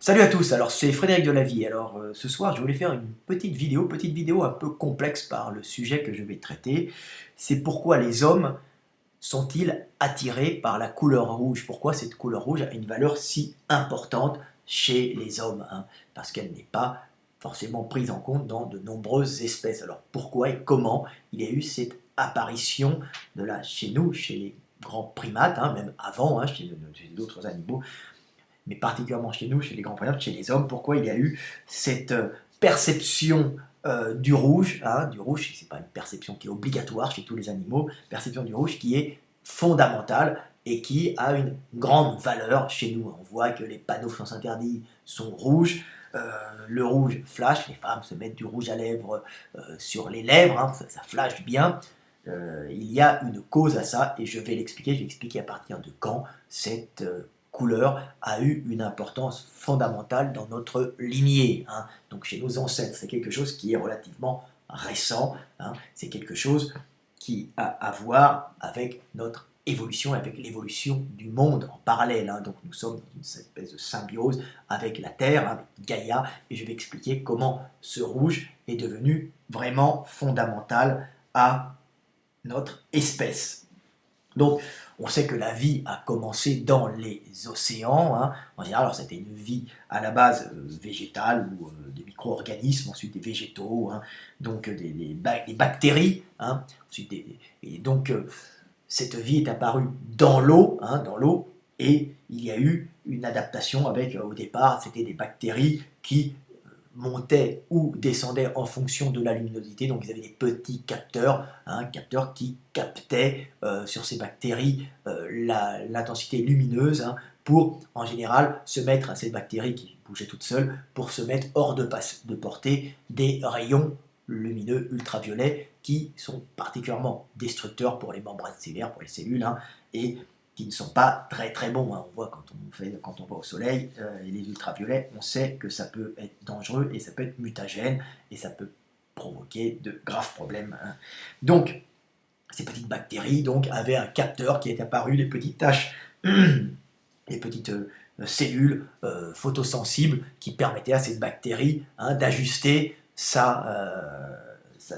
Salut à tous, alors c'est Frédéric de la Vie. Alors ce soir je voulais faire une petite vidéo un peu complexe par le sujet que je vais traiter. C'est pourquoi les hommes sont-ils attirés par la couleur rouge? Pourquoi cette couleur rouge a une valeur si importante chez les hommes, hein? Parce qu'elle n'est pas forcément prise en compte dans de nombreuses espèces. Alors pourquoi et comment il y a eu cette apparition de là chez nous, chez les grands primates, hein, même avant, hein, chez d'autres animaux, mais particulièrement chez nous, chez les grands primates, chez les hommes, pourquoi il y a eu cette perception du rouge, hein, c'est pas une perception qui est obligatoire chez tous les animaux, perception du rouge qui est fondamentale et qui a une grande valeur chez nous. On voit que les panneaux sens interdits sont rouges, le rouge flash, les femmes se mettent du rouge à lèvres sur les lèvres, hein, ça flash bien. Il y a une cause à ça et je vais l'expliquer. Je vais expliquer à partir de quand cette couleur a eu une importance fondamentale dans notre lignée, hein. Donc chez nos ancêtres, c'est quelque chose qui est relativement récent, hein. C'est quelque chose qui a à voir avec notre évolution, avec l'évolution du monde en parallèle, hein. Donc nous sommes dans une espèce de symbiose avec la Terre, hein, avec Gaïa, et je vais expliquer comment ce rouge est devenu vraiment fondamental à notre espèce. Donc, on sait que la vie a commencé dans les océans, hein. En général, alors c'était une vie à la base végétale ou des micro-organismes, ensuite des végétaux, hein, donc des bactéries, hein, ensuite et donc cette vie est apparue dans l'eau, hein, et il y a eu une adaptation avec, au départ, c'était des bactéries qui montaient ou descendaient en fonction de la luminosité. Donc ils avaient des petits capteurs, hein, capteurs qui captaient sur ces bactéries l'intensité lumineuse, hein, pour en général se mettre à ces bactéries qui bougeaient toutes seules, pour se mettre hors de portée des rayons lumineux ultraviolets qui sont particulièrement destructeurs pour les membranes cellulaires, pour les cellules, hein, et qui ne sont pas très très bons, hein. On voit quand on va au soleil, et les ultraviolets, on sait que ça peut être dangereux et ça peut être mutagène et ça peut provoquer de graves problèmes, hein. Donc, ces petites bactéries donc, avaient un capteur qui est apparu, des petites taches, des petites cellules photosensibles qui permettaient à cette bactérie, hein, d'ajuster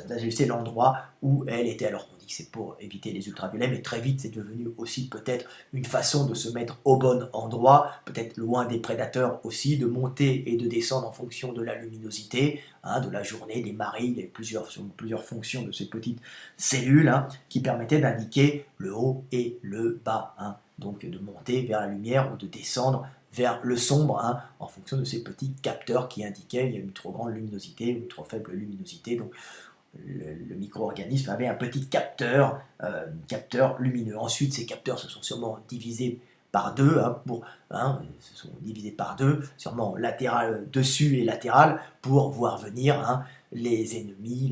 d'ajuster l'endroit où elle était. Alors on dit que c'est pour éviter les ultraviolets, mais très vite c'est devenu aussi peut-être une façon de se mettre au bon endroit, peut-être loin des prédateurs aussi, de monter et de descendre en fonction de la luminosité, hein, de la journée, des marées. Il y a plusieurs fonctions de ces petites cellules, hein, qui permettaient d'indiquer le haut et le bas, hein, donc de monter vers la lumière ou de descendre vers le sombre, hein, en fonction de ces petits capteurs qui indiquaient il y a une trop grande luminosité ou une trop faible luminosité. Donc le micro-organisme avait un petit capteur lumineux. Ensuite, ces capteurs se sont sûrement divisés par deux, se sont divisés par deux, sûrement latéral, dessus et latéral, pour voir venir, hein, les ennemis,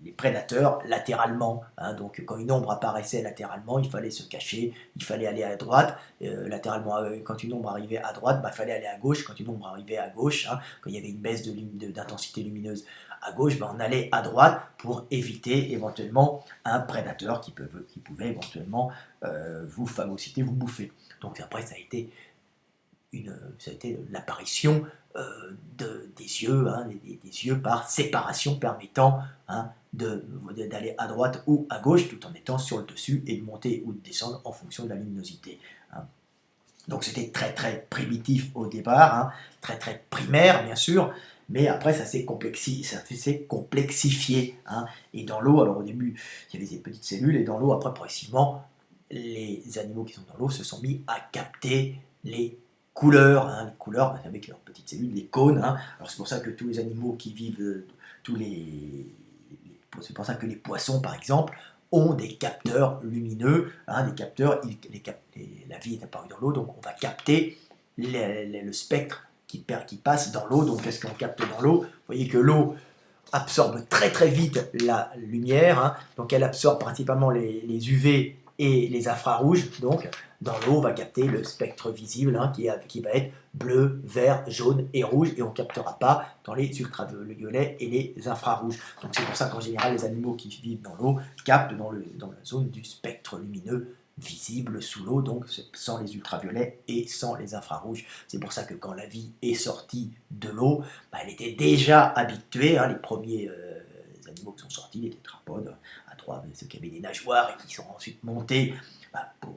les prédateurs latéralement, hein. Donc quand une ombre apparaissait latéralement, il fallait se cacher, il fallait aller à droite, latéralement, quand une ombre arrivait à droite, il fallait aller à gauche, quand une ombre arrivait à gauche, hein, quand il y avait une baisse d'intensité lumineuse à gauche, on allait à droite pour éviter éventuellement un prédateur qui pouvait éventuellement vous phagocyter, vous bouffer. Donc après, ça a été l'apparition des yeux, hein, des yeux par séparation permettant, hein, d'aller à droite ou à gauche tout en étant sur le dessus et de monter ou de descendre en fonction de la luminosité, hein. Donc c'était très très primitif au départ, hein, très très primaire bien sûr, mais après ça s'est complexifié, hein. Et dans l'eau, alors au début il y avait ces petites cellules, et dans l'eau après progressivement les animaux qui sont dans l'eau se sont mis à capter les couleurs, hein, les couleurs avec leurs petites cellules, les cônes, hein. Alors c'est pour ça que tous les animaux qui vivent, c'est pour ça que les poissons par exemple ont des capteurs lumineux, hein, des capteurs, la vie est apparue dans l'eau, donc on va capter le spectre qui passe dans l'eau. Donc qu'est-ce qu'on capte dans l'eau? Vous voyez que l'eau absorbe très très vite la lumière, hein, donc elle absorbe principalement les UV et les infrarouges. Donc dans l'eau, on va capter le spectre visible, hein, qui va être bleu, vert, jaune et rouge, et on ne captera pas dans les ultraviolets et les infrarouges. Donc c'est pour ça qu'en général, les animaux qui vivent dans l'eau captent dans la zone du spectre lumineux visible sous l'eau, donc sans les ultraviolets et sans les infrarouges. C'est pour ça que quand la vie est sortie de l'eau, elle était déjà habituée, hein, les premiers animaux qui sont sortis, les tétrapodes, à trois, ceux qui avaient des nageoires et qui sont ensuite montés pour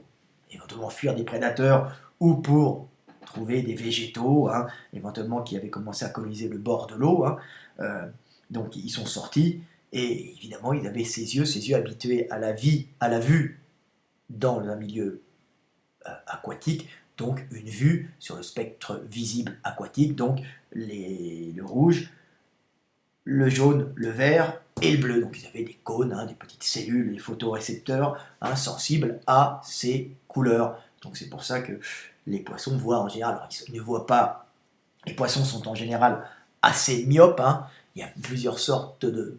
éventuellement fuir des prédateurs ou pour trouver des végétaux, hein, éventuellement qui avaient commencé à coloniser le bord de l'eau. Hein. Donc ils sont sortis et évidemment ils avaient ces yeux habitués à la vie, à la vue dans un milieu aquatique, donc une vue sur le spectre visible aquatique, donc le rouge, le jaune, le vert et le bleu. Donc ils avaient des cônes, hein, des petites cellules, des photorécepteurs hein, sensibles à ces couleurs. Donc c'est pour ça que les poissons voient en général, alors ils ne voient pas, les poissons sont en général assez myopes, hein. Il y a plusieurs sortes de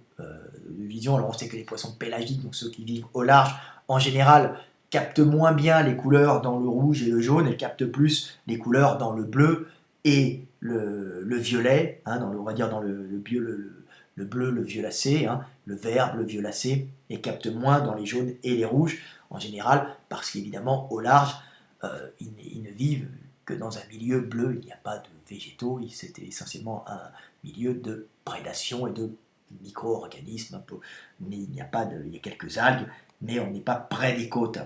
vision. Alors on sait que les poissons pélagiques, donc ceux qui vivent au large, en général captent moins bien les couleurs dans le rouge et le jaune, et captent plus les couleurs dans le bleu et le violet, hein, on va dire dans le bleu, le violacé, hein, le vert, le violacé, et captent moins dans les jaunes et les rouges, en général, parce qu'évidemment, au large, ils ne vivent que dans un milieu bleu, il n'y a pas de végétaux, c'était essentiellement un milieu de prédation et de micro-organismes, mais il y a quelques algues, mais on n'est pas près des côtes.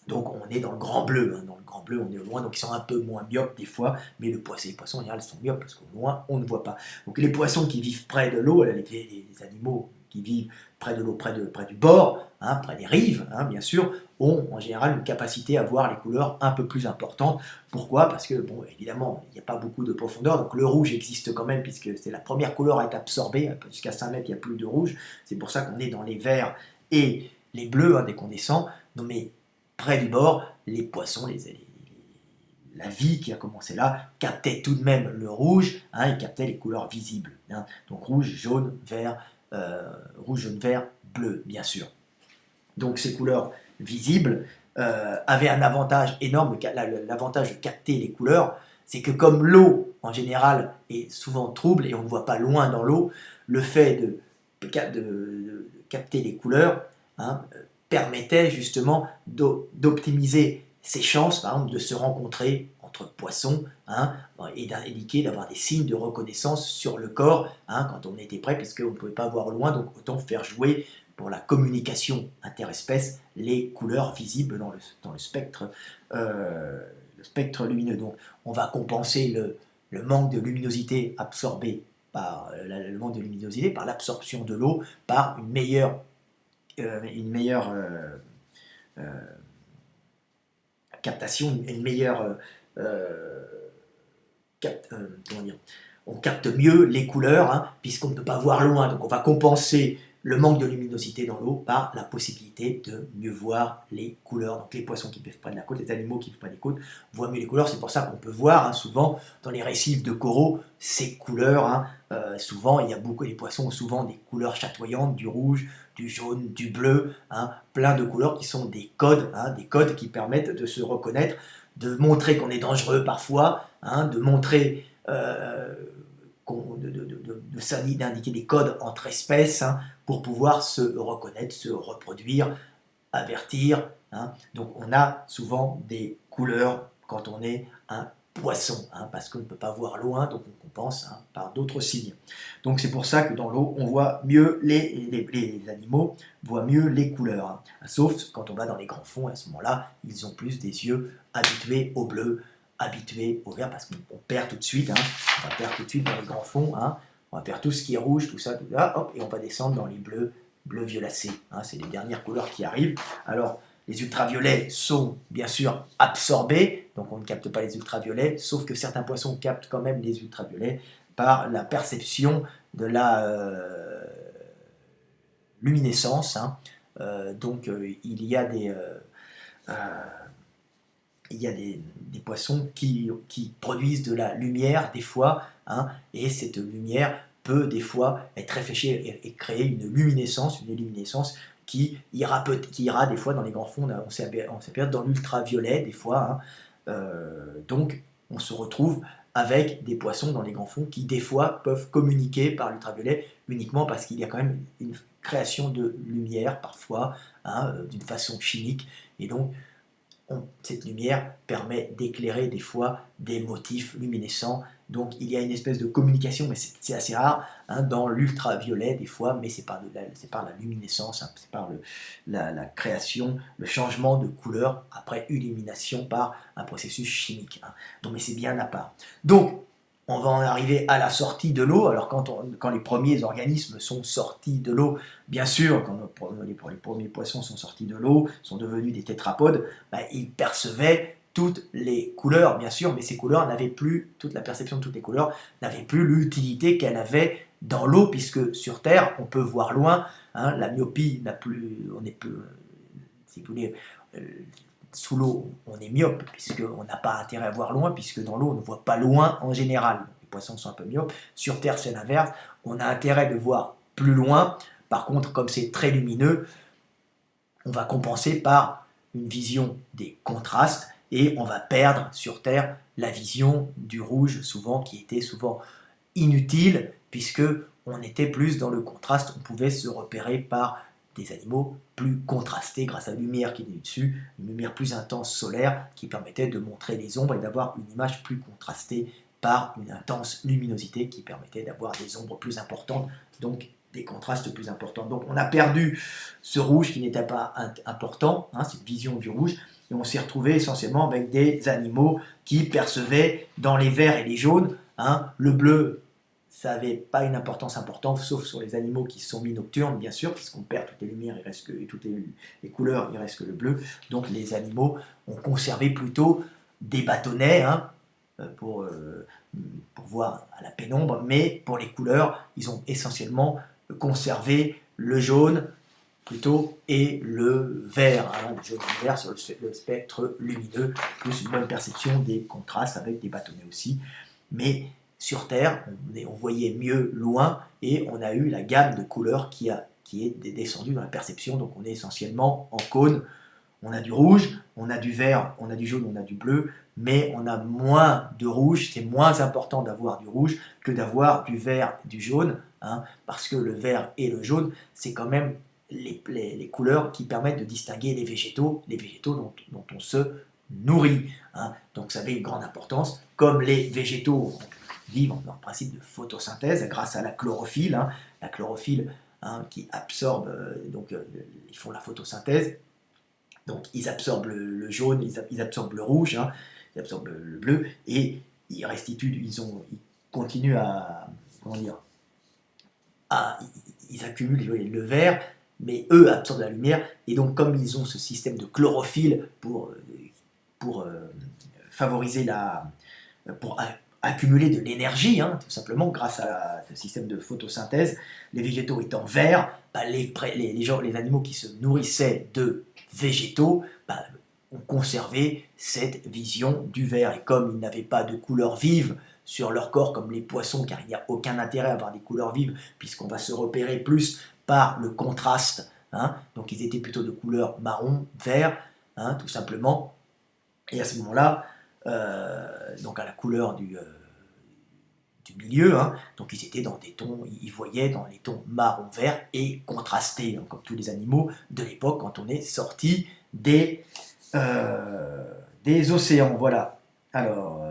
Donc on est dans le grand bleu, hein. Dans le grand bleu on est au loin, donc ils sont un peu moins myopes des fois, mais les poissons en général sont myopes parce qu'au loin on ne voit pas. Donc les poissons qui vivent près de l'eau, les animaux qui vivent près de l'eau, près du bord, hein, près des rives, hein, bien sûr, ont en général une capacité à voir les couleurs un peu plus importantes. Pourquoi? Parce que, bon, évidemment, il n'y a pas beaucoup de profondeur, donc le rouge existe quand même, puisque c'est la première couleur à être absorbée, jusqu'à 5 mètres, il n'y a plus de rouge, c'est pour ça qu'on est dans les verts et les bleus, hein, dès qu'on descend. Non, mais près du bord, les poissons, la vie qui a commencé là, captait tout de même le rouge, hein, ils captaient les couleurs visibles. Hein. Donc rouge, jaune, vert, bleu, bien sûr. Donc ces couleurs visibles avaient un avantage énorme, l'avantage de capter les couleurs, c'est que comme l'eau, en général, est souvent trouble et on ne voit pas loin dans l'eau, le fait de capter les couleurs, hein, permettait justement d'optimiser ses chances, par exemple, de se rencontrer entre poissons, hein, et d'indiquer, d'avoir des signes de reconnaissance sur le corps, hein, quand on était prêt, puisqu'on ne pouvait pas voir loin, donc autant faire jouer pour la communication interespèces les couleurs visibles dans le spectre lumineux. Donc on va compenser le manque de luminosité absorbé par le manque de luminosité par l'absorption de l'eau, par une meilleure captation, une meilleure comment dire, on capte mieux les couleurs, hein, puisqu'on ne peut pas voir loin, donc on va compenser le manque de luminosité dans l'eau par la possibilité de mieux voir les couleurs. Donc les poissons qui vivent près de la côte, les animaux qui vivent près des côtes voient mieux les couleurs. C'est pour ça qu'on peut voir, hein, souvent dans les récifs de coraux ces couleurs. Hein, souvent, les poissons ont souvent des couleurs chatoyantes, du rouge, du jaune, du bleu, hein, plein de couleurs qui sont des codes, hein, des codes qui permettent de se reconnaître, de montrer qu'on est dangereux parfois, hein, de montrer d'indiquer des codes entre espèces, hein, pour pouvoir se reconnaître, se reproduire, avertir. Hein. Donc on a souvent des couleurs quand on est un poisson, hein, parce qu'on ne peut pas voir loin, donc on compense, hein, par d'autres signes. Donc c'est pour ça que dans l'eau, on voit mieux les animaux voient mieux les couleurs. Hein. Sauf quand on va dans les grands fonds, à ce moment-là, ils ont plus des yeux habitués au bleu, habitués au vert, parce qu'on perd tout de suite, hein, on va perdre tout de suite dans les grands fonds, hein, on va perdre tout ce qui est rouge, tout ça, hop, et on va descendre dans les bleus violacés. Hein, c'est les dernières couleurs qui arrivent. Alors, les ultraviolets sont bien sûr absorbés, donc on ne capte pas les ultraviolets, sauf que certains poissons captent quand même les ultraviolets par la perception de la luminescence. Hein. Donc il y a des poissons qui produisent de la lumière des fois, hein, et cette lumière peut des fois être réfléchie et créer une luminescence qui ira des fois dans les grands fonds, on s'aperçoit dans l'ultraviolet des fois. Hein. Donc on se retrouve avec des poissons dans les grands fonds qui des fois peuvent communiquer par l'ultraviolet uniquement parce qu'il y a quand même une création de lumière parfois, d'une façon chimique. Et donc, cette lumière permet d'éclairer des fois des motifs luminescents. Donc il y a une espèce de communication, mais c'est assez rare, dans l'ultraviolet des fois, mais c'est par la luminescence, c'est par la création, le changement de couleur après illumination par un processus chimique. Donc, mais c'est bien à part. Donc, on va en arriver à la sortie de l'eau. Alors quand les premiers organismes sont sortis de l'eau, bien sûr, quand les premiers poissons sont sortis de l'eau, sont devenus des tétrapodes, ils percevaient toutes les couleurs, bien sûr, mais ces couleurs n'avaient plus, toute la perception de toutes les couleurs n'avait plus l'utilité qu'elle avait dans l'eau, puisque sur Terre, on peut voir loin, la myopie n'a plus, on est peu, si vous voulez, sous l'eau, on est myope, puisqu'on n'a pas intérêt à voir loin, puisque dans l'eau, on ne voit pas loin en général. Les poissons sont un peu myopes. Sur Terre, c'est l'inverse. On a intérêt de voir plus loin. Par contre, comme c'est très lumineux, on va compenser par une vision des contrastes et on va perdre sur Terre la vision du rouge, souvent, qui était souvent inutile, puisque on était plus dans le contraste. On pouvait se repérer par des animaux plus contrastés grâce à la lumière qui est dessus, une lumière plus intense solaire qui permettait de montrer les ombres et d'avoir une image plus contrastée par une intense luminosité qui permettait d'avoir des ombres plus importantes, donc des contrastes plus importants. Donc on a perdu ce rouge qui n'était pas important, cette vision du rouge, et on s'est retrouvé essentiellement avec des animaux qui percevaient dans les verts et les jaunes, le bleu. Ça n'avait pas une importance importante, sauf sur les animaux qui se sont mis nocturnes, bien sûr, puisqu'on perd toutes les lumières, il reste que, et toutes les couleurs, il reste que le bleu. Donc les animaux ont conservé plutôt des bâtonnets pour voir à la pénombre, mais pour les couleurs, ils ont essentiellement conservé le jaune plutôt et le vert, le jaune et le vert sur le spectre lumineux, plus une bonne perception des contrastes avec des bâtonnets aussi. Mais sur Terre, on voyait mieux loin et on a eu la gamme de couleurs qui est descendue dans la perception. Donc on est essentiellement en cône. On a du rouge, on a du vert, on a du jaune, on a du bleu, mais on a moins de rouge. C'est moins important d'avoir du rouge que d'avoir du vert, du jaune, parce que le vert et le jaune, c'est quand même les couleurs qui permettent de distinguer les végétaux dont on se nourrit. Donc ça avait une grande importance, comme les végétaux vivent dans le principe de photosynthèse grâce à la chlorophylle. La chlorophylle qui absorbe, ils font la photosynthèse, donc ils absorbent le jaune, ils absorbent le rouge, ils absorbent le bleu, et ils restituent, ils continuent ils accumulent le vert, mais eux absorbent la lumière, et donc comme ils ont ce système de chlorophylle pour favoriser pour accumuler de l'énergie, tout simplement grâce à ce système de photosynthèse, les végétaux étant verts, les animaux qui se nourrissaient de végétaux ont conservé cette vision du vert, et comme ils n'avaient pas de couleurs vives sur leur corps comme les poissons, car il n'y a aucun intérêt à avoir des couleurs vives puisqu'on va se repérer plus par le contraste, donc ils étaient plutôt de couleur marron, vert, tout simplement, et à ce moment-là, donc à la couleur du milieu, donc ils étaient dans des tons, ils voyaient dans les tons marron vert et contrastés, comme tous les animaux de l'époque quand on est sorti des océans. Voilà. Alors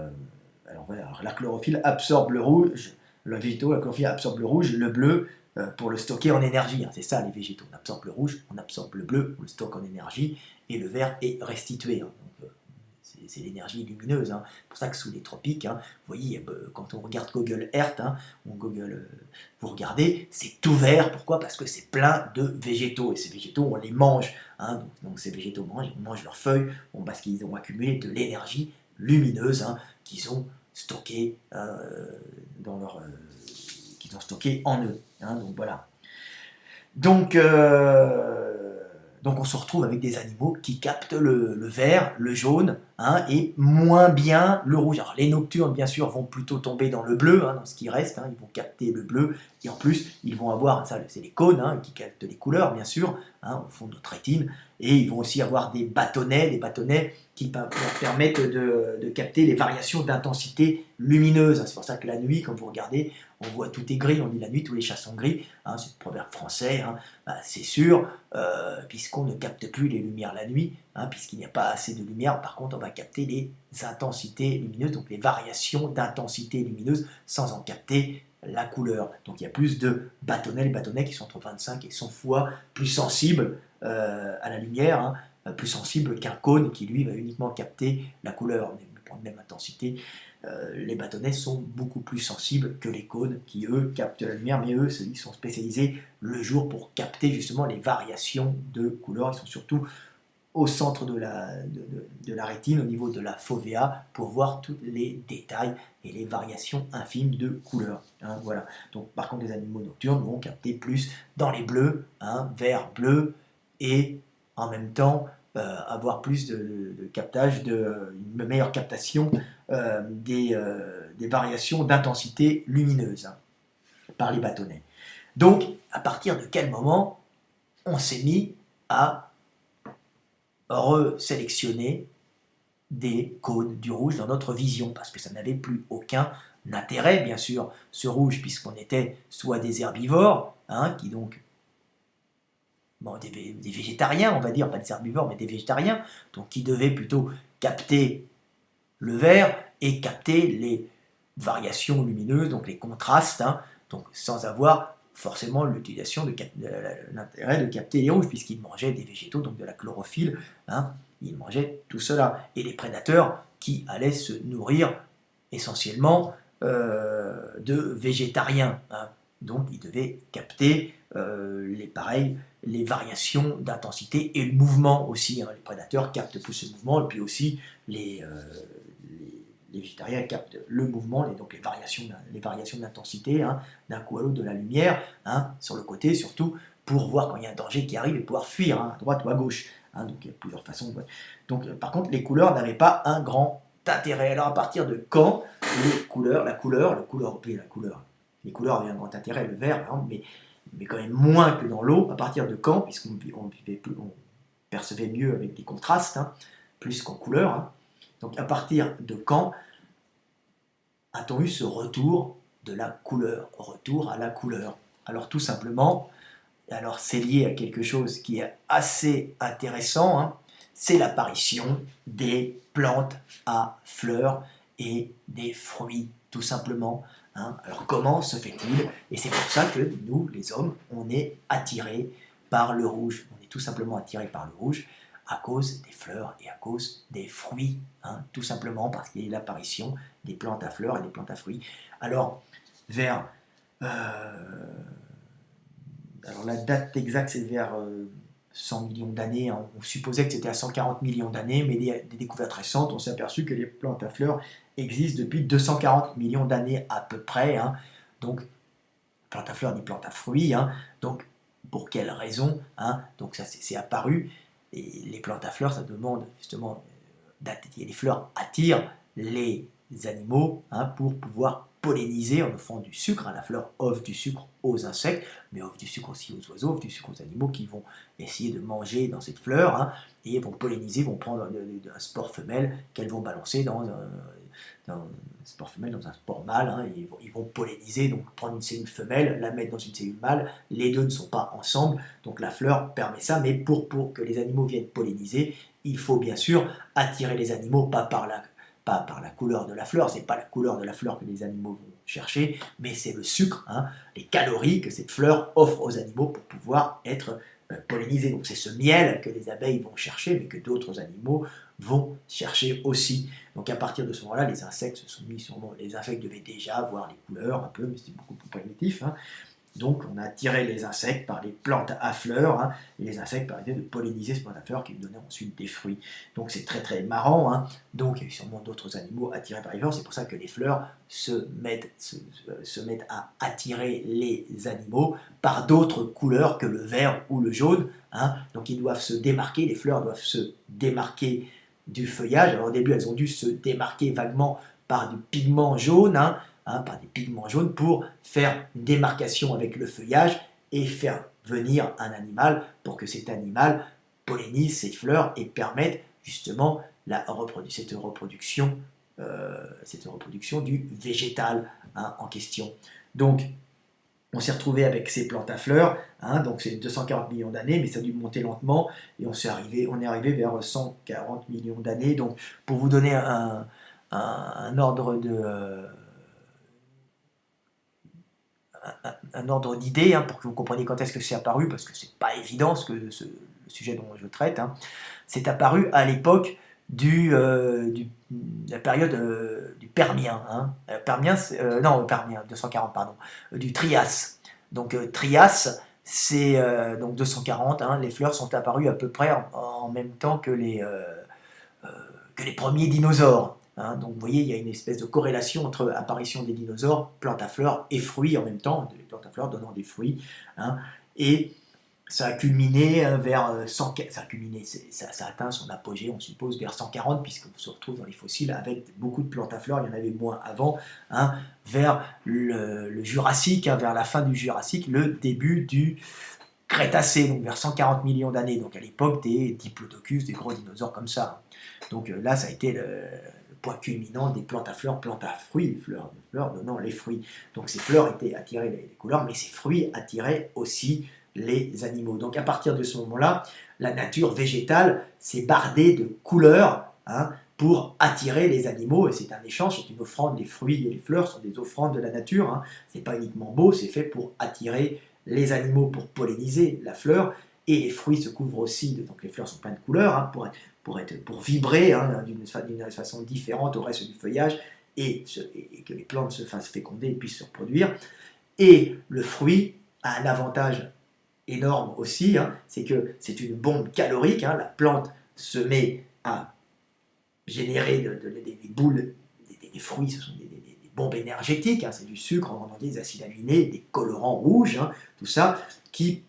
voilà, la chlorophylle absorbe le rouge, le végétaux, la chlorophylle absorbe le rouge, le bleu pour le stocker en énergie. C'est ça les végétaux, on absorbe le rouge, on absorbe le bleu, on le stocke en énergie, et le vert est restitué. C'est l'énergie lumineuse. C'est pour ça que sous les tropiques, vous voyez, quand on regarde Google Earth, vous regardez, c'est tout vert. Pourquoi? Parce que c'est plein de végétaux. Et ces végétaux, on les mange. Donc ces végétaux on mange leurs feuilles parce qu'ils ont accumulé de l'énergie lumineuse qu'ils ont stockée qu'ils ont stocké en eux. Donc voilà. Donc on se retrouve avec des animaux qui captent le vert, le jaune, et moins bien le rouge. Alors les nocturnes, bien sûr, vont plutôt tomber dans le bleu, dans ce qui reste, ils vont capter le bleu, et en plus, ils vont avoir, ça c'est les cônes, qui captent les couleurs, bien sûr, au fond de notre rétine, Et ils vont aussi avoir des bâtonnets qui leur permettent de capter les variations d'intensité lumineuse. C'est pour ça que la nuit, quand vous regardez, on voit tout est gris, on dit la nuit, tous les chats sont gris, hein, c'est un proverbe français, hein. Ben, c'est sûr, puisqu'on ne capte plus les lumières la nuit, hein, puisqu'il n'y a pas assez de lumière, par contre on va capter les intensités lumineuses, donc les variations d'intensité lumineuse, sans en capter la couleur. Donc il y a plus de bâtonnets, les bâtonnets qui sont entre 25 et 100 fois plus sensibles à la lumière, hein, plus sensibles qu'un cône qui lui va uniquement capter la couleur, mais pour la même intensité. Les bâtonnets sont beaucoup plus sensibles que les cônes qui eux captent la lumière, mais eux ils sont spécialisés le jour pour capter justement les variations de couleurs. Ils sont surtout au centre de la rétine, au niveau de la fovea, pour voir tous les détails et les variations infimes de couleurs. Hein, voilà. Donc, par contre, les animaux nocturnes vont capter plus dans les bleus, hein, vert, bleu, et en même temps avoir plus de captage, une meilleure captation des variations d'intensité lumineuse, hein, par les bâtonnets. Donc, à partir de quel moment on s'est mis à resélectionner des cônes du rouge dans notre vision, parce que ça n'avait plus aucun intérêt, bien sûr, ce rouge, puisqu'on était soit des herbivores, hein, qui donc, bon, des végétariens, on va dire, pas des herbivores, mais des végétariens, donc qui devaient plutôt capter le vert et capter les variations lumineuses, donc les contrastes, hein, donc sans avoir forcément l'utilisation de l'intérêt de capter les rouges, puisqu'ils mangeaient des végétaux, donc de la chlorophylle, hein, ils mangeaient tout cela. Et les prédateurs qui allaient se nourrir essentiellement de végétariens, hein. Donc ils devaient capter les variations d'intensité et le mouvement aussi, hein. Les prédateurs captent plus le mouvement, et puis aussi les végétariens captent le mouvement, donc les variations d'intensité, hein, d'un coup à l'autre de la lumière, hein, sur le côté surtout, pour voir quand il y a un danger qui arrive et pouvoir fuir, hein, à droite ou à gauche. Hein, donc il y a plusieurs façons. Donc par contre, les couleurs n'avaient pas un grand intérêt. Alors à partir de quand les couleurs avaient un grand intérêt, le vert, hein, mais quand même moins que dans l'eau. À partir de quand, puisqu'on on percevait mieux avec des contrastes, hein, plus qu'en couleur. Hein. Donc à partir de quand a-t-on eu ce retour de la couleur, retour à la couleur? Alors tout simplement, alors c'est lié à quelque chose qui est assez intéressant, hein, c'est l'apparition des plantes à fleurs et des fruits, tout simplement. Hein. Alors comment se fait-il? Et c'est pour ça que nous, les hommes, on est attirés par le rouge. On est tout simplement attirés par le rouge à cause des fleurs et à cause des fruits, hein, tout simplement parce qu'il y a l'apparition des plantes à fleurs et des plantes à fruits. Alors, vers... alors la date exacte, c'est vers 100 millions d'années. Hein. On supposait que c'était à 140 millions d'années, mais des découvertes récentes, on s'est aperçu que les plantes à fleurs existent depuis 240 millions d'années à peu près. Hein. Donc, plantes à fleurs, des plantes à fruits. Hein. Donc, pour quelle raison, hein? Donc ça, c'est apparu. Et les plantes à fleurs, ça demande justement les fleurs attirent les animaux, hein, pour pouvoir polliniser en offrant du sucre. Hein. La fleur offre du sucre aux insectes, mais offre du sucre aussi aux oiseaux, offre du sucre aux animaux qui vont essayer de manger dans cette fleur, hein, et vont polliniser, vont prendre un spore femelle qu'elles vont balancer dans un spore femelle, dans un spore mâle, hein, et ils vont polliniser, donc prendre une cellule femelle, la mettre dans une cellule mâle, les deux ne sont pas ensemble, donc la fleur permet ça, mais pour que les animaux viennent polliniser, il faut bien sûr attirer les animaux, pas par la couleur de la fleur, c'est pas la couleur de la fleur que les animaux vont chercher, mais c'est le sucre, hein, les calories que cette fleur offre aux animaux pour pouvoir être pollinisés. Donc c'est ce miel que les abeilles vont chercher, mais que d'autres animaux vont chercher aussi. Donc à partir de ce moment-là, les insectes se sont mis sur... Les insectes devaient déjà voir les couleurs un peu, mais c'était beaucoup plus primitif. Hein. Donc on a attiré les insectes par les plantes à fleurs, hein, et les insectes permettaient de polliniser ces plantes à fleurs qui nous donnaient ensuite des fruits. Donc c'est très très marrant. Hein. Donc il y a eu sûrement d'autres animaux attirés par les fleurs, c'est pour ça que les fleurs se mettent à attirer les animaux par d'autres couleurs que le vert ou le jaune. Hein. Donc ils doivent se démarquer, les fleurs doivent se démarquer du feuillage. Alors au début elles ont dû se démarquer vaguement par du pigment jaune, hein, par des pigments jaunes pour faire une démarcation avec le feuillage et faire venir un animal pour que cet animal pollinisent ces fleurs et permettent justement cette reproduction du végétal en question. Donc, on s'est retrouvé avec ces plantes à fleurs, donc c'est 240 millions d'années, mais ça a dû monter lentement, et on est arrivé vers 140 millions d'années. Donc, pour vous donner un ordre d'idée, pour que vous compreniez quand est-ce que c'est apparu, parce que c'est pas évident le sujet dont je traite, c'est apparu à l'époque la période du Permien, Permien, 240, pardon, du Trias. Donc Trias, c'est donc 240, les fleurs sont apparues à peu près en même temps que les premiers dinosaures. Donc vous voyez, il y a une espèce de corrélation entre apparition des dinosaures, plantes à fleurs et fruits en même temps, des plantes à fleurs donnant des fruits. Et ça a culminé vers 100, ça a atteint son apogée, on suppose, vers 140, puisqu'on se retrouve dans les fossiles avec beaucoup de plantes à fleurs, il y en avait moins avant, vers le Jurassique, vers la fin du Jurassique, le début du Crétacé, donc vers 140 millions d'années, donc à l'époque des Diplodocus, des gros dinosaures comme ça. Donc là, ça a été le point culminant des plantes à fleurs, plantes à fruits, fleurs donnant les fruits. Donc ces fleurs attiraient les couleurs, mais ces fruits attiraient aussi les animaux. Donc à partir de ce moment-là, la nature végétale s'est bardée de couleurs pour attirer les animaux, et c'est un échange, c'est une offrande. Les fruits et les fleurs sont des offrandes de la nature, c'est pas uniquement beau, c'est fait pour attirer les animaux, pour polliniser la fleur, et les fruits se couvrent aussi, donc les fleurs sont pleines de couleurs, pour vibrer d'une façon différente au reste du feuillage, et que les plantes se fassent féconder et puissent se reproduire. Et le fruit a un avantage énorme aussi, c'est que c'est une bombe calorique, la plante se met à générer des boules, des fruits, ce sont des bombes énergétiques, c'est du sucre, des acides aminés, des colorants rouges, tout ça, qui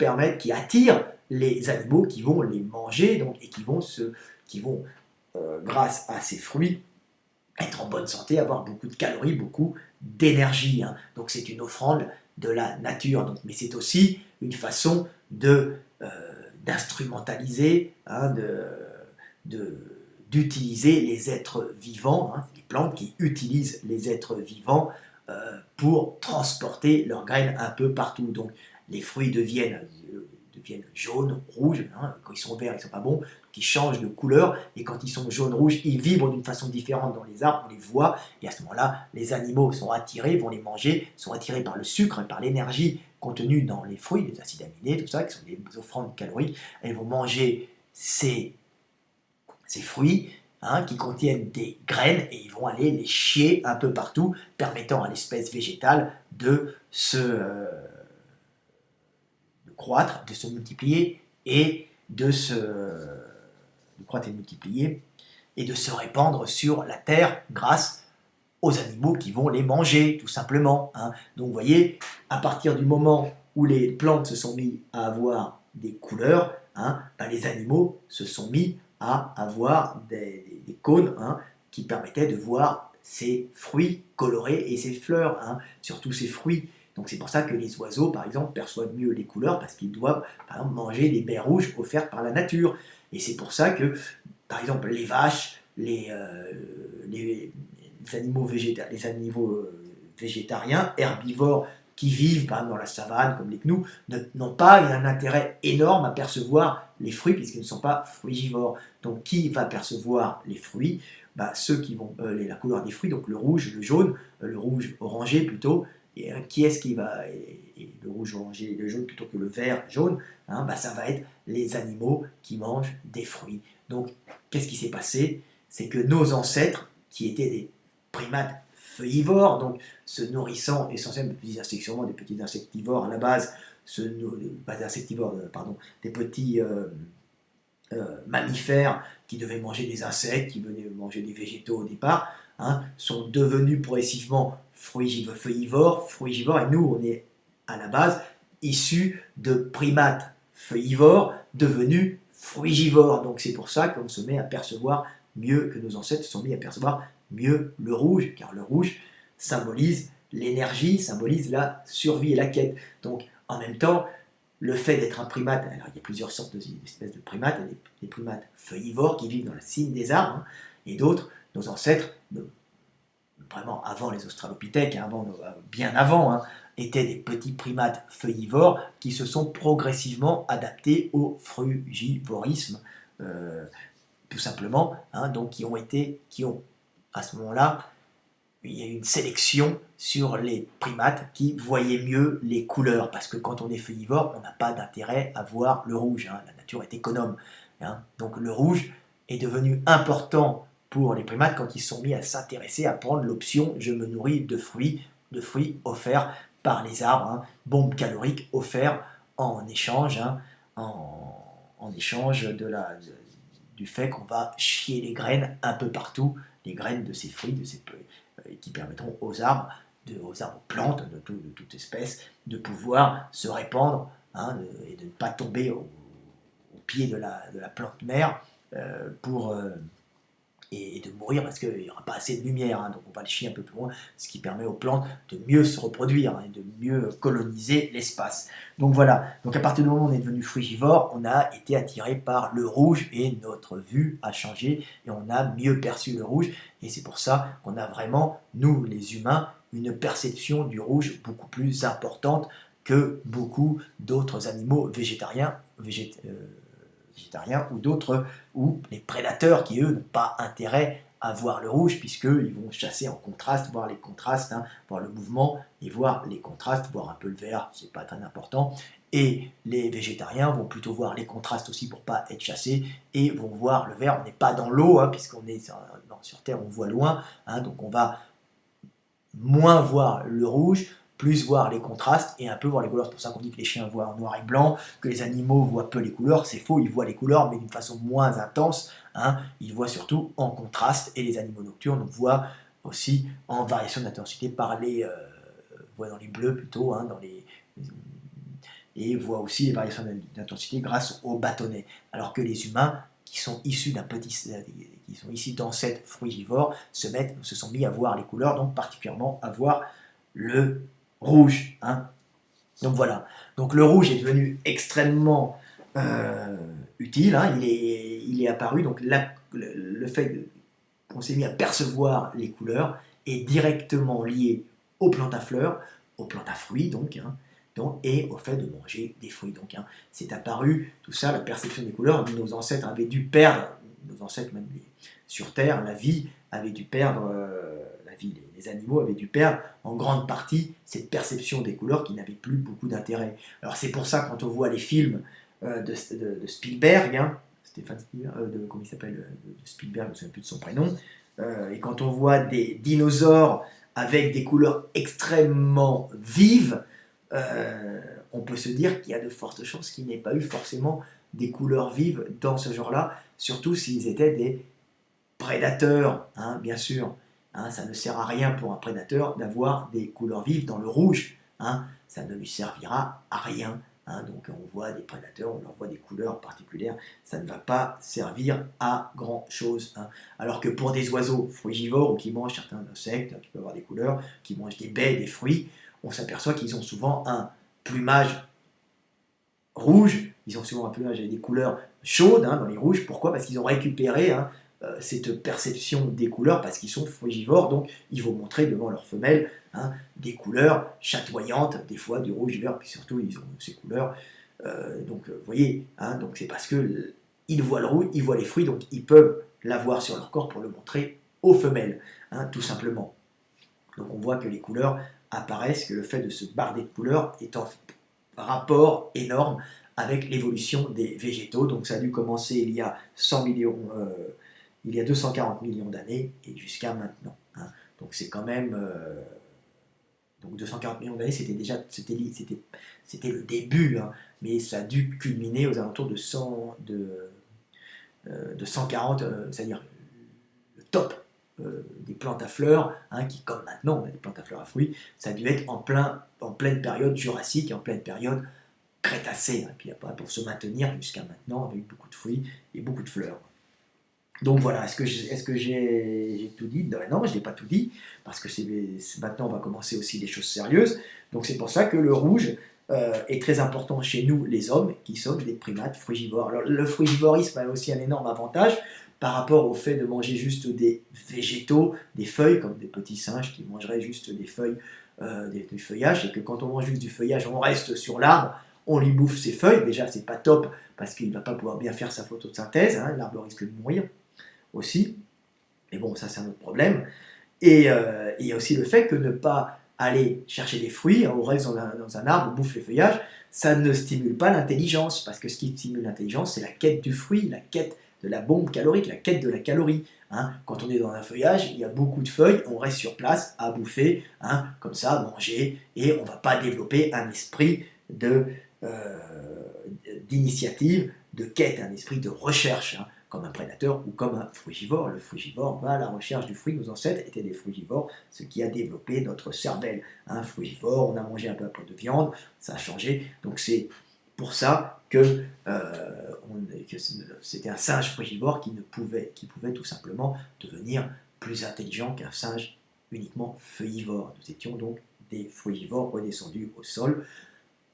attirent les animaux qui vont les manger, donc, et qui vont grâce à ces fruits, être en bonne santé, avoir beaucoup de calories, beaucoup d'énergie. Donc c'est une offrande de la nature. Donc, mais c'est aussi une façon d'instrumentaliser, d'utiliser les êtres vivants, les plantes qui utilisent les êtres vivants pour transporter leurs graines un peu partout. Donc les fruits deviennent jaunes, rouges, quand ils sont verts ils ne sont pas bons, qui changent de couleur, et quand ils sont jaunes, rouges, ils vibrent d'une façon différente dans les arbres, on les voit, et à ce moment-là, les animaux sont attirés, vont les manger, sont attirés par le sucre, par l'énergie contenue dans les fruits, les acides aminés, tout ça, qui sont des offrandes caloriques, elles vont manger ces fruits, qui contiennent des graines, et ils vont aller les chier un peu partout, permettant à l'espèce végétale de croître, de se multiplier et de se répandre sur la terre grâce aux animaux qui vont les manger, tout simplement. Donc vous voyez, à partir du moment où les plantes se sont mises à avoir des couleurs, les animaux se sont mis à avoir des cônes qui permettaient de voir ces fruits colorés et ces fleurs, surtout ces fruits. Donc c'est pour ça que les oiseaux, par exemple, perçoivent mieux les couleurs, parce qu'ils doivent, par exemple, manger des baies rouges offertes par la nature. Et c'est pour ça que, par exemple, les vaches, les animaux végétariens, herbivores, qui vivent par exemple dans la savane, comme les gnous, n'ont pas un intérêt énorme à percevoir les fruits, puisqu'ils ne sont pas frugivores. Donc qui va percevoir les fruits? Ceux qui vont la couleur des fruits, donc le rouge, le jaune, le rouge orangé plutôt. Et qui est-ce qui va, et le rouge orangé et le jaune plutôt que le vert jaune, ça va être les animaux qui mangent des fruits. Donc qu'est-ce qui s'est passé? C'est que nos ancêtres, qui étaient des primates feuillivores, donc se nourrissant essentiellement des petits insectivores à la base, des petits mammifères qui devaient manger des insectes, qui venaient manger des végétaux au départ, sont devenus progressivement feuillivores, et nous, on est à la base issus de primates feuillivores devenus frugivores. Donc c'est pour ça qu'on se met à percevoir mieux, que nos ancêtres se sont mis à percevoir mieux le rouge, car le rouge symbolise l'énergie, symbolise la survie et la quête. Donc en même temps, le fait d'être un primate, alors il y a plusieurs sortes d'espèces de primates, il y a des primates feuillivores qui vivent dans la cime des arbres, hein, et d'autres, nos ancêtres, vraiment avant les australopithèques, hein, bien avant, hein, étaient des petits primates feuillivores qui se sont progressivement adaptés au frugivorisme, euh, tout simplement, hein, donc qui ont à ce moment-là, il y a eu une sélection sur les primates qui voyaient mieux les couleurs, parce que quand on est feuillivore, on n'a pas d'intérêt à voir le rouge, hein, la nature est économe. Hein. Donc le rouge est devenu important pour les primates quand ils se sont mis à s'intéresser, à prendre l'option « je me nourris de fruits offerts par les arbres, hein, bombes caloriques offerts en échange, hein, en échange du fait qu'on va chier les graines un peu partout, les graines de ces fruits, qui permettront aux arbres, aux plantes de toute espèce, de pouvoir se répandre, hein, et de ne pas tomber au pied de la plante mère et de mourir parce qu'il n'y aura pas assez de lumière, hein, donc on va le chier un peu plus loin, ce qui permet aux plantes de mieux se reproduire, hein, et de mieux coloniser l'espace. Donc voilà, donc à partir du moment où on est devenu frugivore, on a été attiré par le rouge et notre vue a changé et on a mieux perçu le rouge, et c'est pour ça qu'on a vraiment, nous les humains, une perception du rouge beaucoup plus importante que beaucoup d'autres animaux végétariens ou d'autres, ou les prédateurs qui, eux, n'ont pas intérêt à voir le rouge, puisqu'ils vont chasser en contraste, voir les contrastes, hein, voir le mouvement, et voir les contrastes, voir un peu le vert, c'est pas très important. Et les végétariens vont plutôt voir les contrastes aussi pour pas être chassés, et vont voir le vert. On n'est pas dans l'eau, hein, puisqu'on est sur Terre, on voit loin, hein, donc on va moins voir le rouge, plus voir les contrastes et un peu voir les couleurs. C'est pour ça qu'on dit que les chiens voient en noir et blanc, que les animaux voient peu les couleurs. C'est faux, ils voient les couleurs, mais d'une façon moins intense, hein. Ils voient surtout en contraste, et les animaux nocturnes voient aussi en variation d'intensité voient dans les bleus plutôt, hein, et voient aussi les variations d'intensité grâce au bâtonnet. Alors que les humains, qui sont issus qui sont issus d'ancêtres frugivores, se sont mis à voir les couleurs, donc particulièrement à voir le rouge. Hein. Donc voilà. Donc le rouge est devenu extrêmement utile. Hein. Il est apparu. Donc le fait qu'on s'est mis à percevoir les couleurs est directement lié aux plantes à fleurs, aux plantes à fruits donc. Hein, et au fait de manger des fruits. Donc, hein, c'est apparu, tout ça, la perception des couleurs. Nos ancêtres avaient dû perdre, nos ancêtres même sur Terre, la vie avait dû perdre, les animaux avaient dû perdre en grande partie cette perception des couleurs qui n'avait plus beaucoup d'intérêt. Alors c'est pour ça quand on voit les films de Spielberg, hein, Stéphane Spielberg, comment il s'appelle, de Spielberg, je ne me souviens plus de son prénom, et quand on voit des dinosaures avec des couleurs extrêmement vives, on peut se dire qu'il y a de fortes chances qu'il n'y ait pas eu forcément des couleurs vives dans ce genre-là, surtout s'ils étaient des prédateurs, hein, bien sûr. Hein, ça ne sert à rien pour un prédateur d'avoir des couleurs vives dans le rouge. Hein, ça ne lui servira à rien. Hein, donc on voit des prédateurs, on leur voit des couleurs particulières, ça ne va pas servir à grand chose. Hein. Alors que pour des oiseaux frugivores ou qui mangent certains insectes, qui peuvent avoir des couleurs, qui mangent des baies, des fruits, on s'aperçoit qu'ils ont souvent un plumage rouge, ils ont souvent un plumage avec des couleurs chaudes, hein, dans les rouges. Pourquoi? Parce qu'ils ont récupéré, hein, cette perception des couleurs, parce qu'ils sont frugivores, donc ils vont montrer devant leur femelle, hein, des couleurs chatoyantes, des fois du rouge, du vert, puis surtout ils ont ces couleurs. Donc vous voyez, hein, donc c'est parce que ils voient le rouge, ils voient les fruits, donc ils peuvent l'avoir sur leur corps pour le montrer aux femelles, hein, tout simplement. Donc on voit que les couleurs apparaissent, que le fait de se barder de couleurs est en rapport énorme avec l'évolution des végétaux. Donc ça a dû commencer il y a 100 millions, il y a 240 millions d'années et jusqu'à maintenant. Hein. Donc c'est quand même, donc 240 millions d'années, c'était le début, hein, mais ça a dû culminer aux alentours de 140, c'est-à-dire le top des plantes à fleurs, hein, qui comme maintenant on a des plantes à fleurs à fruits, ça a dû être en pleine période jurassique, en pleine période crétacée, hein, et puis après pour se maintenir jusqu'à maintenant avec beaucoup de fruits et beaucoup de fleurs. Donc voilà, est-ce que j'ai tout dit? Non, je n'ai pas tout dit, parce que maintenant on va commencer aussi des choses sérieuses. Donc c'est pour ça que le rouge est très important chez nous, les hommes, qui sommes des primates frugivores. Alors, le frugivorisme a aussi un énorme avantage par rapport au fait de manger juste des végétaux, des feuilles, comme des petits singes qui mangeraient juste des feuilles, des feuillages, et que quand on mange juste du feuillage, on reste sur l'arbre, on lui bouffe ses feuilles. Déjà, c'est pas top, parce qu'il ne va pas pouvoir bien faire sa photosynthèse, hein, l'arbre risque de mourir aussi. Mais bon, ça c'est un autre problème. Et il y a aussi le fait que ne pas aller chercher des fruits, hein, on reste dans un arbre, on bouffe les feuillages, ça ne stimule pas l'intelligence, parce que ce qui stimule l'intelligence, c'est la quête du fruit, la quête de la bombe calorique, la quête de la calorie. Hein. Quand on est dans un feuillage, il y a beaucoup de feuilles, on reste sur place à bouffer, hein, comme ça, manger, et on ne va pas développer un esprit euh, d'initiative, de quête, un esprit de recherche. Hein, comme un prédateur ou comme un frugivore. Le frugivore va à la recherche du fruit. Nos ancêtres étaient des frugivores, ce qui a développé notre cervelle. Un frugivore, on a mangé un peu de viande, ça a changé. Donc c'est pour ça que c'était un singe frugivore qui pouvait tout simplement devenir plus intelligent qu'un singe uniquement feuillivore. Nous étions donc des frugivores redescendus au sol,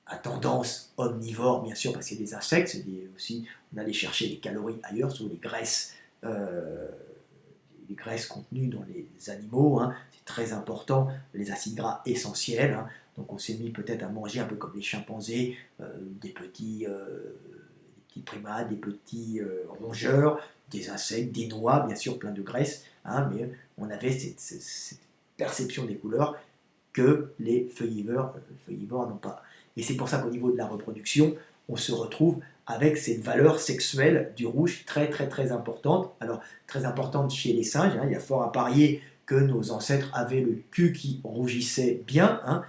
à tendance omnivore, bien sûr, parce que c'est des insectes, aussi, on allait chercher des calories ailleurs, sur les graisses contenues dans les animaux, hein, c'est très important, les acides gras essentiels, hein, donc on s'est mis peut-être à manger un peu comme les chimpanzés, des petits primates, des petits rongeurs, des insectes, des noix, bien sûr, plein de graisse, hein, mais on avait cette perception des couleurs que les feuillivores n'ont pas. Et c'est pour ça qu'au niveau de la reproduction, on se retrouve avec cette valeur sexuelle du rouge très très très importante. Alors très importante chez les singes, hein, il y a fort à parier que nos ancêtres avaient le cul qui rougissait bien, hein,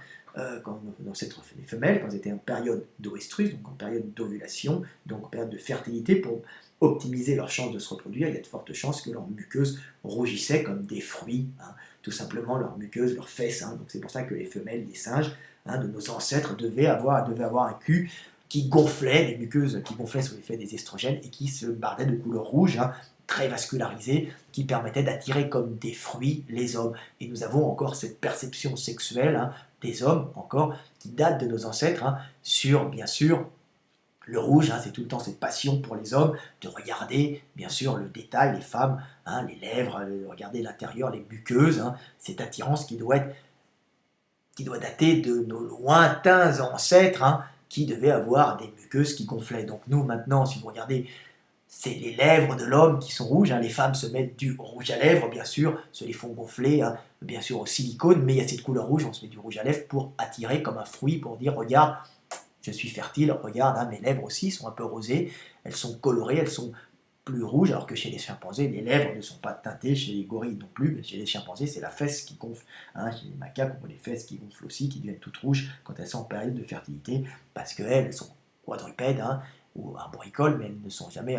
quand nos ancêtres, les femelles, quand elles étaient en période d'oestrus, donc en période d'ovulation, donc en période de fertilité, pour optimiser leurs chances de se reproduire, il y a de fortes chances que leur muqueuse rougissait comme des fruits, hein, tout simplement leur muqueuse, leurs fesses. Hein, donc c'est pour ça que les femelles des singes, hein, de nos ancêtres, devaient avoir un cul qui gonflait, des muqueuses qui gonflaient sous l'effet des estrogènes et qui se bardaient de couleur rouge, hein, très vascularisée, qui permettait d'attirer comme des fruits les hommes. Et nous avons encore cette perception sexuelle, hein, des hommes, encore, qui date de nos ancêtres, hein, sur, bien sûr, le rouge, hein, c'est tout le temps cette passion pour les hommes de regarder, bien sûr, le détail, les femmes, hein, les lèvres, de regarder l'intérieur, les muqueuses, hein, cette attirance qui doit dater de nos lointains ancêtres, hein, qui devaient avoir des muqueuses qui gonflaient. Donc nous, maintenant, si vous regardez, c'est les lèvres de l'homme qui sont rouges, hein, les femmes se mettent du rouge à lèvres, bien sûr, se les font gonfler, hein, bien sûr au silicone, mais il y a cette couleur rouge, on se met du rouge à lèvres pour attirer comme un fruit, pour dire, regarde, je suis fertile, regarde, hein, mes lèvres aussi sont un peu rosées, elles sont colorées, elles sont plus rouges, alors que chez les chimpanzés, les lèvres ne sont pas teintées, chez les gorilles non plus, mais chez les chimpanzés, c'est la fesse qui gonfle. Hein, chez les macaques, on voit les fesses qui gonflent aussi, qui deviennent toutes rouges quand elles sont en période de fertilité, parce qu'elles sont quadrupèdes, hein, ou arboricoles, mais elles ne sont jamais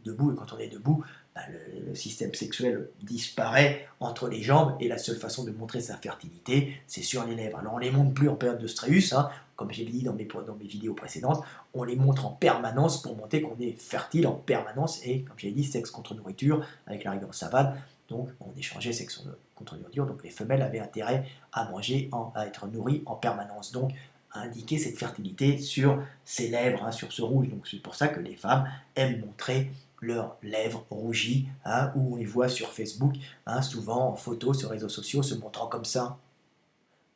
debout, et quand on est debout, bah, le système sexuel disparaît entre les jambes, et la seule façon de montrer sa fertilité, c'est sur les lèvres. Alors on ne les montre plus en période de stress, hein, comme j'ai dit dans mes vidéos précédentes, on les montre en permanence pour montrer qu'on est fertile en permanence, et comme j'ai dit, sexe contre nourriture, avec l'arrivée en savane, donc on échangeait sexe contre nourriture, donc les femelles avaient intérêt à manger, à être nourries en permanence, donc à indiquer cette fertilité sur ses lèvres, hein, sur ce rouge. Donc c'est pour ça que les femmes aiment montrer leurs lèvres rougies, hein, où on les voit sur Facebook, hein, souvent en photo sur les réseaux sociaux, se montrant comme ça.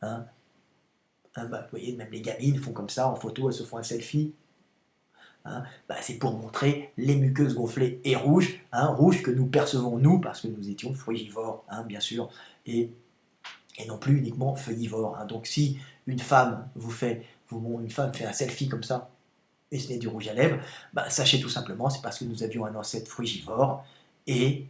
Hein. Hein, bah, vous voyez, même les gamines font comme ça en photo, elles se font un selfie. Hein. Bah, c'est pour montrer les muqueuses gonflées et rouges, hein, rouges que nous percevons nous, parce que nous étions frugivores, hein, bien sûr, et non plus uniquement feuillivores. Hein. Donc si une femme une femme fait un selfie comme ça, et ce n'est du rouge à lèvres, bah, sachez tout simplement, c'est parce que nous avions un ancêtre frugivore, et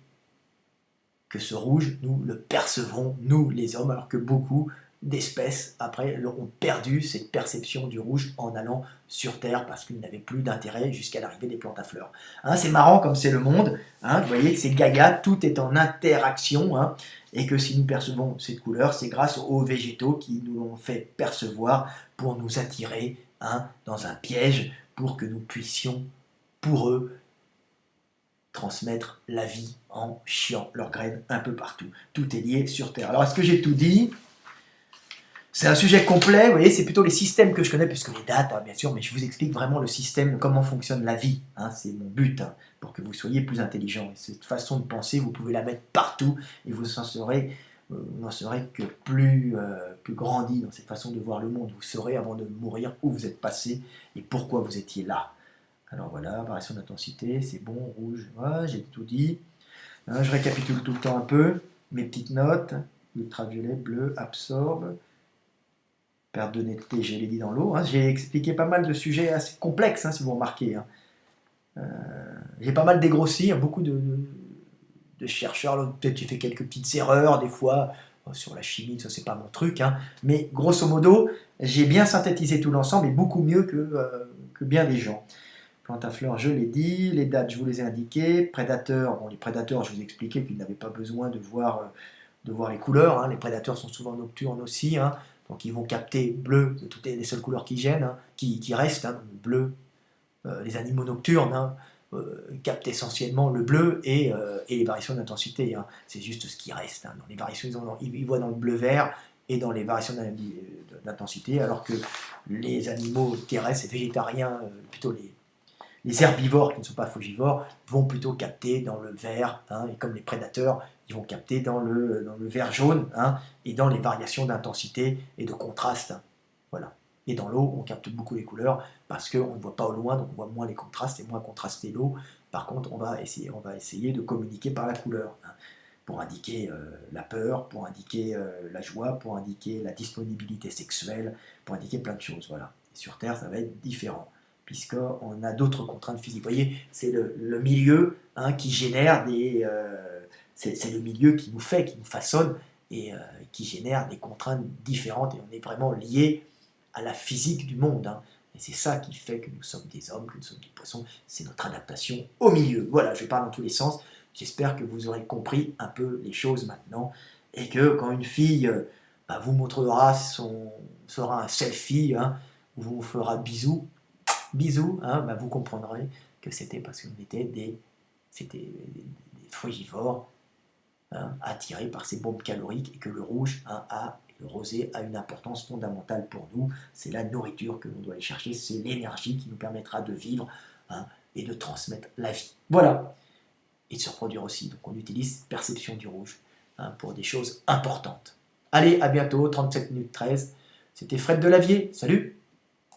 que ce rouge, nous le percevons, nous les hommes, alors que beaucoup d'espèces, après, ont perdu cette perception du rouge en allant sur Terre, parce qu'ils n'avaient plus d'intérêt jusqu'à l'arrivée des plantes à fleurs. Hein, c'est marrant comme c'est le monde, hein, vous voyez que c'est gaga, tout est en interaction, hein, et que si nous percevons cette couleur, c'est grâce aux végétaux qui nous l'ont fait percevoir pour nous attirer, hein, dans un piège, pour que nous puissions, pour eux, transmettre la vie en chiant leurs graines un peu partout. Tout est lié sur Terre. Alors, est-ce que j'ai tout dit? C'est un sujet complet, vous voyez, c'est plutôt les systèmes que je connais, puisque les dates, hein, bien sûr, mais je vous explique vraiment le système, comment fonctionne la vie. Hein, c'est mon but, hein, pour que vous soyez plus intelligent. Et cette façon de penser, vous pouvez la mettre partout, et vous n'en serez que plus grandi dans cette façon de voir le monde. Vous saurez avant de mourir où vous êtes passé et pourquoi vous étiez là. Alors voilà, variation d'intensité, c'est bon, rouge, ouais, j'ai tout dit. Hein, je récapitule tout le temps un peu, mes petites notes, ultraviolet, bleu, absorbe. Perte de netteté, je l'ai dit dans l'eau. Hein. J'ai expliqué pas mal de sujets assez complexes, hein, si vous remarquez. Hein. J'ai pas mal dégrossi, hein, beaucoup de chercheurs, peut-être j'ai fait quelques petites erreurs des fois, sur la chimie, ça c'est pas mon truc, hein. Mais grosso modo, j'ai bien synthétisé tout l'ensemble et beaucoup mieux que bien des gens. Plante à fleurs, je l'ai dit, les dates, je vous les ai indiquées. Prédateurs, bon, les prédateurs, je vous ai expliqué qu'ils n'avaient pas besoin de voir les couleurs. Hein. Les prédateurs sont souvent nocturnes aussi, hein. Donc ils vont capter bleu, c'est toutes les seules couleurs qui gênent, hein, qui restent, hein, bleu. Les animaux nocturnes, hein, captent essentiellement le bleu et les variations d'intensité. Hein. C'est juste ce qui reste. Hein. Dans les variations, ils voient dans le bleu-vert et dans les variations d'intensité, alors que les animaux terrestres et végétariens, plutôt les herbivores qui ne sont pas frugivores, vont plutôt capter dans le vert, hein, et comme les prédateurs, ils vont capter dans le vert jaune, hein, et dans les variations d'intensité et de contraste. Hein. Voilà. Et dans l'eau, on capte beaucoup les couleurs parce qu'on ne voit pas au loin, donc on voit moins les contrastes et moins contraster l'eau. Par contre, on va essayer de communiquer par la couleur, hein, pour indiquer la peur, pour indiquer la joie, pour indiquer la disponibilité sexuelle, pour indiquer plein de choses. Voilà. Et sur Terre, ça va être différent, puisqu'on a d'autres contraintes physiques. Vous voyez, c'est le milieu, hein, qui génère c'est le milieu qui nous fait, qui nous façonne, et qui génère des contraintes différentes, et on est vraiment lié à la physique du monde. Hein. Et c'est ça qui fait que nous sommes des hommes, que nous sommes des poissons, c'est notre adaptation au milieu. Voilà, je parle dans tous les sens. J'espère que vous aurez compris un peu les choses maintenant, et que quand une fille vous montrera fera un selfie, hein, ou vous fera bisous, hein, vous comprendrez que c'était parce qu'on était des frugivores, hein, attirés par ces bombes caloriques, et que le rouge, hein, le rosé a une importance fondamentale pour nous. C'est la nourriture que l'on doit aller chercher, c'est l'énergie qui nous permettra de vivre, hein, et de transmettre la vie. Voilà. Et de se reproduire aussi. Donc on utilise perception du rouge, hein, pour des choses importantes. Allez, à bientôt, 37 minutes 13. C'était Fred Delavier. Salut!